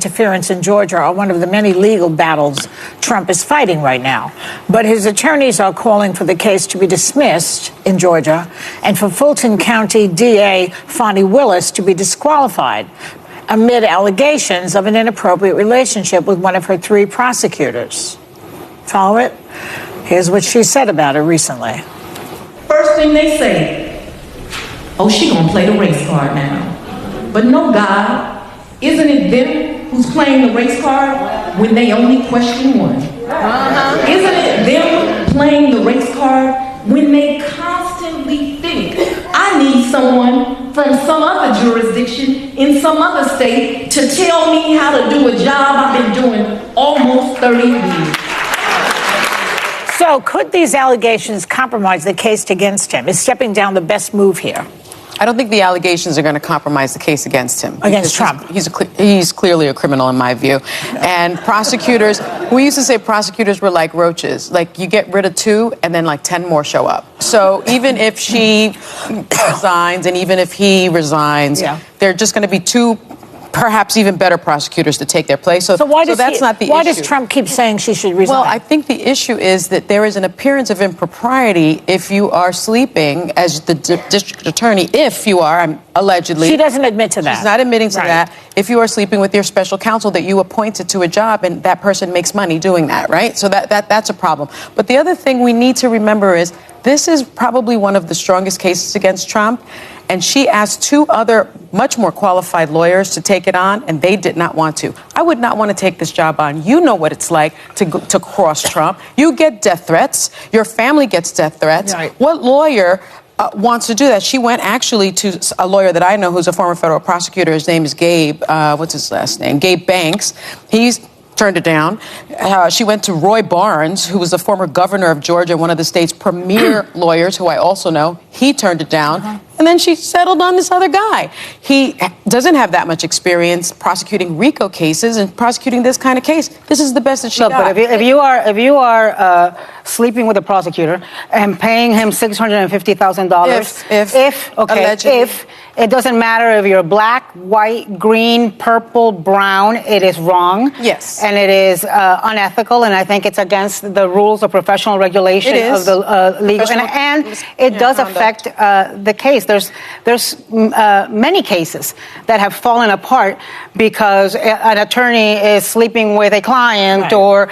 Interference in Georgia are one of the many legal battles Trump is fighting right now. But his attorneys are calling for the case to be dismissed in Georgia and for Fulton County DA FANI WILLIS to be disqualified amid allegations of an inappropriate relationship with one of her 3 prosecutors. Follow it? Here's what she said about her recently. First thing they say, oh, she gonna play the race card now. But no, God, isn't it them who's playing the race card when they only question one? Isn't it them playing the race card when they constantly think, I need someone from some other jurisdiction in some other state to tell me how to do a job I've been doing almost 30 years? So could these allegations compromise the case against him? Is stepping down the best move here? I don't think the allegations are going to compromise the case against him. Against Trump? He's clearly a criminal in my view. And prosecutors, we used to say prosecutors were like roaches. Like you get rid of 2 and then like 10 more show up. So even if she resigns and even if he resigns, they're just going to be 2 perhaps even better prosecutors to take their place. So why does Trump keep saying she should resign? Well, I think the issue is that there is an appearance of impropriety if you are sleeping as the district attorney, if you are, allegedly. She doesn't admit to that. She's not admitting to that. If you are sleeping with your special counsel that you appointed to a job and that person makes money doing that, right? So that's a problem. But the other thing we need to remember is this is probably one of the strongest cases against Trump. And she asked 2 other much more qualified lawyers to take it on, and they did not want to. I would not want to take this job on. You know what it's like to cross Trump. You get death threats. Your family gets death threats. Right. What lawyer wants to do that? She went actually to a lawyer that I know who's a former federal prosecutor. His name is Gabe. What's his last name? Gabe Banks. He's turned it down. She went to Roy Barnes, who was the former governor of Georgia, one of the state's premier lawyers, who I also know. He turned it down. And then she settled on this other guy. He doesn't have that much experience prosecuting RICO cases and prosecuting this kind of case. This is the best that she got. But if you are sleeping with a prosecutor and paying him $650,000, if it doesn't matter if you're black, white, green, purple, brown, it is wrong. Yes. And it is unethical, and I think it's against the rules of professional regulation of the legal. And it does affect the case. There's many cases that have fallen apart because an attorney is sleeping with a client, or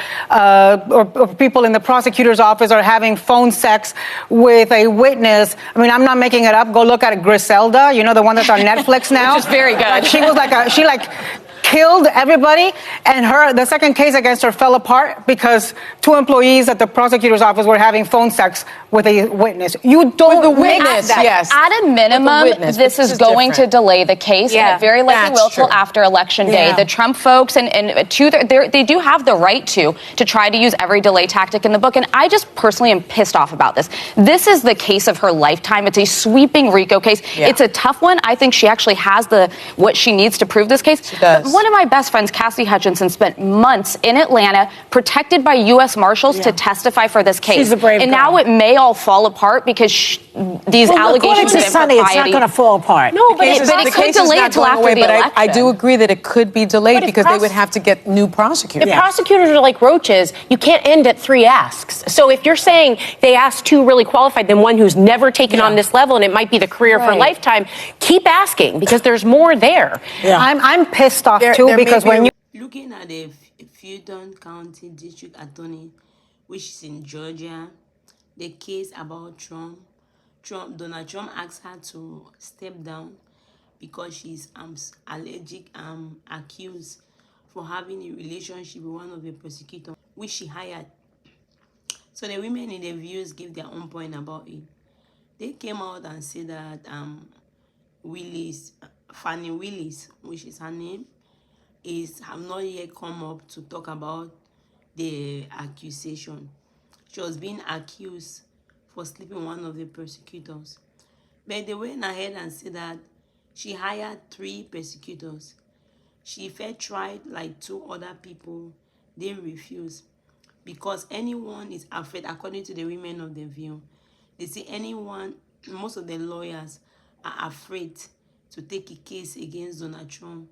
people in the prosecutor's office are having phone sex with a witness. I mean, I'm not making it up. Go look at Griselda. You know, the one that's on Netflix now. Which is very good. She was like killed everybody, and the second case against her fell apart because 2 employees at the prosecutor's office were having phone sex with a witness. You don't make that. Yes. At a minimum, this is going to delay the case, and it very likely will till after Election Day. The Trump folks they do have the right to try to use every delay tactic in the book, and I just personally am pissed off about this. This is the case of her lifetime. It's a sweeping RICO case. It's a tough one. I think she actually has what she needs to prove this case. She does. One of my best friends, Cassie Hutchinson, spent months in Atlanta protected by U.S. Marshals to testify for this case. She's a brave girl. Now it may all fall apart because these allegations of Sonny, it's not going to fall apart. No, but it could delay until after the election. I do agree that it could be delayed because they would have to get new prosecutors. If prosecutors are like roaches, you can't end at 3 asks. So if you're saying they asked 2 really qualified, then one who's never taken on this level, and it might be the career for a lifetime, keep asking because there's more there. I'm pissed off too because when you looking at the Fulton County District Attorney, which is in Georgia, the case about Donald Trump asked her to step down because she's accused for having a relationship with one of the prosecutors, which she hired. So the women in the views gave their own point about it. They came out and said that FANI WILLIS, which is her name, have not yet come up to talk about the accusation. She was being accused for sleeping with one of the prosecutors. But they went ahead and said that she hired 3 prosecutors. She first tried like 2 other people. They refused because anyone is afraid, according to the women of the View. They say most of the lawyers are afraid to take a case against Donald Trump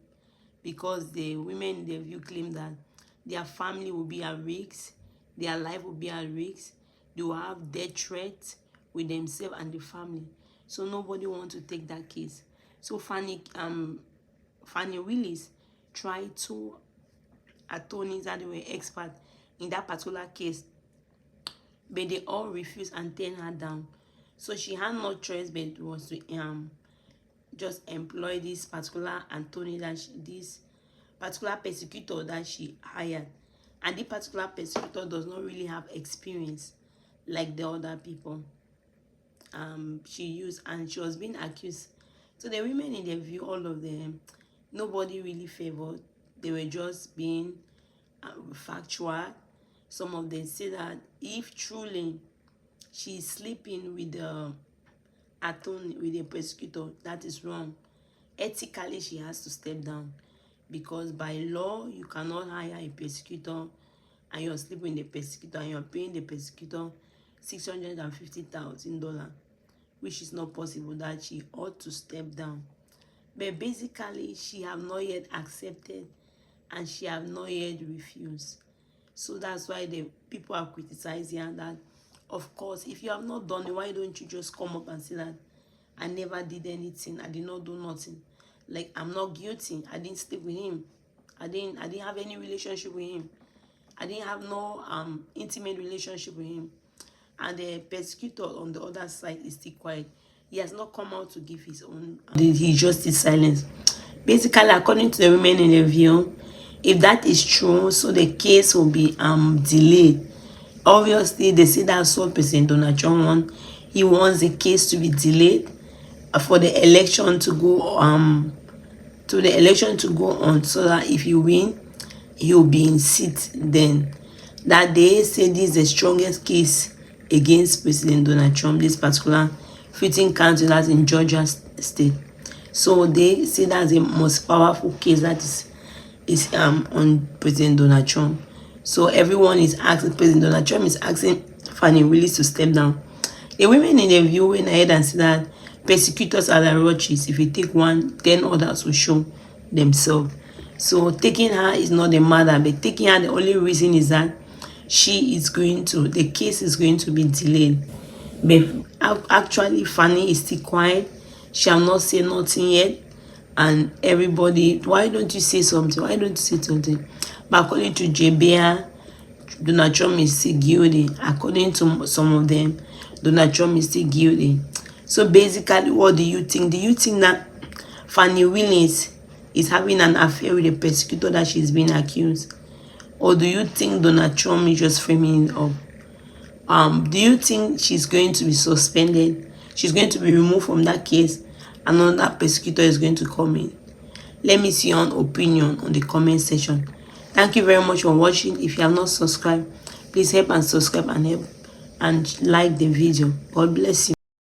because the women in the View claim that their family will be at risk, their life will be at risk, they will have death threats with themselves and the family. So nobody wants to take that case. So FANI Willis tried to attorneys that they were expert in that particular case, but they all refused and turned her down. So she had no choice but was to just employ this particular attorney, that this particular prosecutor that she hired. And the particular prosecutor does not really have experience like the other people she used, and she was being accused. So the women in the View, all of them, nobody really favored. They were just being factual. Some of them say that if truly she's sleeping with the attorney, with the prosecutor, that is wrong. Ethically, she has to step down, because by law you cannot hire a prosecutor and you're sleeping with the prosecutor and you're paying the prosecutor $650,000, which is not possible. That she ought to step down. But basically, she have not yet accepted and she have not yet refused. So that's why the people are criticizing her that, of course, if you have not done it, why don't you just come up and say that I never did anything, I did not do nothing, like I'm not guilty, I didn't sleep with him, I didn't have any relationship with him, I didn't have no intimate relationship with him. And the prosecutor on the other side is still quiet. He has not come out to give his own. He just is silent. Basically, according to the women in the View, if that is true, so the case will be delayed. Obviously, they say that's what President Donald Trump wants. He wants the case to be delayed for the election to go on, so that if he win, he'll be in seat then. That they say this is the strongest case against President Donald Trump, this particular 15 county that's in Georgia state. So they say that's the most powerful case that is on President Donald Trump. So everyone is asking, President Donald Trump is asking FANI Willis to step down. The women in the View went ahead and said that persecutors are like roaches. If you take one, 10 others will show themselves. So taking her is not the matter, but taking her, the only reason is that the case is going to be delayed. But actually, FANI is still quiet. She have not said nothing yet. And everybody, why don't you say something? Why don't you say something? But according to BEHAR, Donald Trump is still guilty. According to some of them, Donald Trump is still guilty. So basically, what do you think? Do you think that FANI Willis is having an affair with the prosecutor that she's being accused? Or do you think Donald Trump is just framing it up? Do you think she's going to be suspended? She's going to be removed from that case, and another prosecutor is going to come in? Let me see your opinion on the comment section. Thank you very much for watching. If you have not subscribed, please help and subscribe and like the video. God bless you.